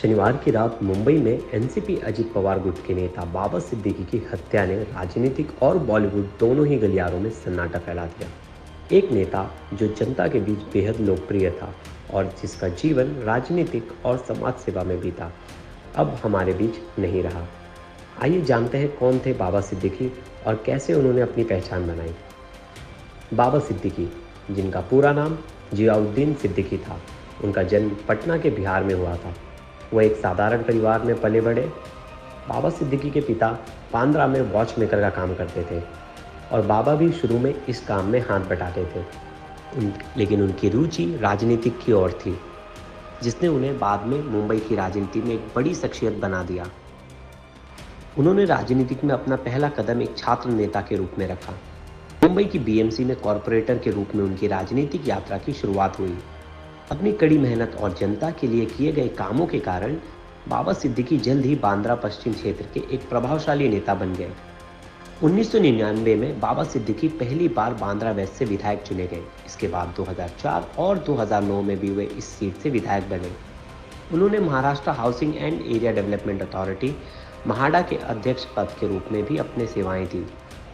शनिवार की रात मुंबई में एनसीपी अजित पवार गुट के नेता बाबा सिद्दीकी की हत्या ने राजनीतिक और बॉलीवुड दोनों ही गलियारों में सन्नाटा फैला दिया। एक नेता जो जनता के बीच बेहद लोकप्रिय था और जिसका जीवन राजनीतिक और समाज सेवा में बीता, अब हमारे बीच नहीं रहा। आइए जानते हैं कौन थे बाबा सिद्दीकी और कैसे उन्होंने अपनी पहचान बनाई। बाबा सिद्दीकी, जिनका पूरा नाम जियाउद्दीन सिद्दीकी था, उनका जन्म पटना के बिहार में हुआ था। वह एक साधारण परिवार में पले बढ़े। बाबा सिद्दीकी के पिता बांद्रा में वॉच मेकर का काम करते थे और बाबा भी शुरू में इस काम में हाथ बटाते थे। लेकिन उनकी रुचि राजनीतिक की ओर थी, जिसने उन्हें बाद में मुंबई की राजनीति में एक बड़ी शख्सियत बना दिया। उन्होंने राजनीतिक में अपना पहला कदम एक छात्र नेता के रूप में रखा। मुंबई की बीएमसी में कॉरपोरेटर के रूप में उनकी राजनीतिक यात्रा की शुरुआत हुई। अपनी कड़ी मेहनत और जनता के लिए किए गए कामों के कारण बाबा सिद्दीकी जल्द ही बांद्रा पश्चिम क्षेत्र के एक प्रभावशाली नेता बन गए। 1999 में बाबा सिद्दीकी पहली बार बांद्रा वेस्ट से विधायक चुने गए। इसके बाद 2004 और 2009 में भी वे इस सीट से विधायक बने। उन्होंने Maharashtra housing and area development authority MHADA के अध्यक्ष पद के रूप में भी अपने सेवाएं दी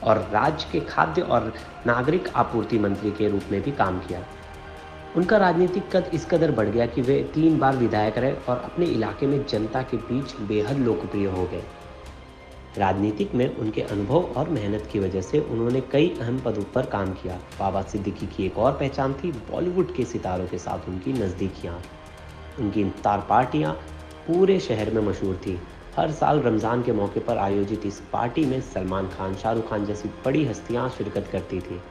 और राज्य के खाद्य और नागरिक आपूर्ति मंत्री के रूप में भी काम किया। उनका राजनीतिक कद इस कदर बढ़ गया कि वे 3 बार विधायक रहे और अपने इलाके में जनता के बीच बेहद लोकप्रिय हो गए। राजनीतिक में उनके अनुभव और मेहनत की वजह से उन्होंने कई अहम पदों पर काम किया। बाबा सिद्दीकी की एक और पहचान थी बॉलीवुड के सितारों के साथ उनकी नज़दीकियाँ। उनकी इफ्तार पार्टियाँ पूरे शहर में मशहूर थी। हर साल रमज़ान के मौके पर आयोजित इस पार्टी में सलमान खान, शाहरुख खान जैसी बड़ी हस्तियाँ शिरकत करती थी।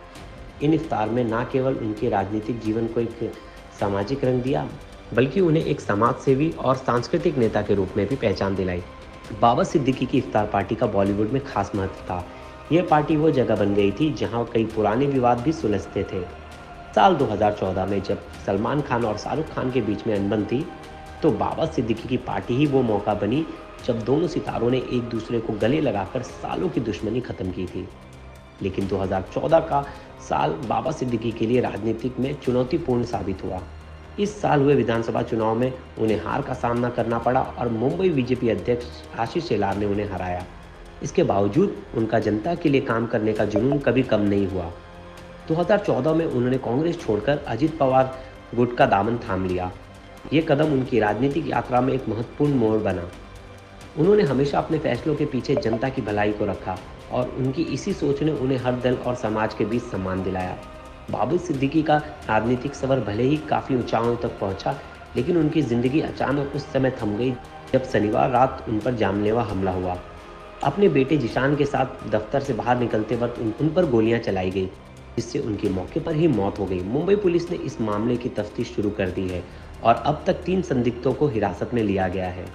इन इफ्तार में न केवल उनके राजनीतिक जीवन को एक सामाजिक रंग दिया, बल्कि उन्हें एक समाज सेवी और सांस्कृतिक नेता के रूप में भी पहचान दिलाई। बाबा सिद्दीकी की इफ्तार पार्टी का बॉलीवुड में खास महत्व था। यह पार्टी वो जगह बन गई थी जहां कई पुराने विवाद भी सुलझते थे। साल 2014 में जब सलमान खान और शाहरुख खान के बीच में अनबन थी, तो बाबा सिद्दीकी की पार्टी ही वो मौका बनी जब दोनों सितारों ने एक दूसरे को गले लगाकर सालों की दुश्मनी खत्म की थी। लेकिन 2014 का साल बाबा सिद्दीकी के लिए राजनीतिक में चुनौतीपूर्ण साबित हुआ। इस साल हुए विधानसभा चुनाव में उन्हें हार का सामना करना पड़ा और मुंबई बीजेपी अध्यक्ष आशीष शेलार ने उन्हें हराया। इसके बावजूद उनका जनता के लिए काम करने का जुनून कभी कम नहीं हुआ। 2014 में उन्होंने कांग्रेस छोड़कर अजित पवार गुट का दामन थाम लिया। ये कदम उनकी राजनीतिक यात्रा में एक महत्वपूर्ण मोड़ बना। उन्होंने हमेशा अपने फैसलों के पीछे जनता की भलाई को रखा और उनकी इसी सोच ने उन्हें हर दल और समाज के बीच सम्मान दिलाया। बाबा सिद्दीकी का राजनीतिक सफर भले ही काफ़ी ऊंचाइयों तक पहुंचा, लेकिन उनकी ज़िंदगी अचानक उस समय थम गई जब शनिवार रात उन पर जानलेवा हमला हुआ। अपने बेटे जिशान के साथ दफ्तर से बाहर निकलते वक्त उन पर गोलियां चलाई गई, जिससे उनकी मौके पर ही मौत हो गई। मुंबई पुलिस ने इस मामले की तफ्तीश शुरू कर दी है और अब तक 3 संदिग्धों को हिरासत में लिया गया है।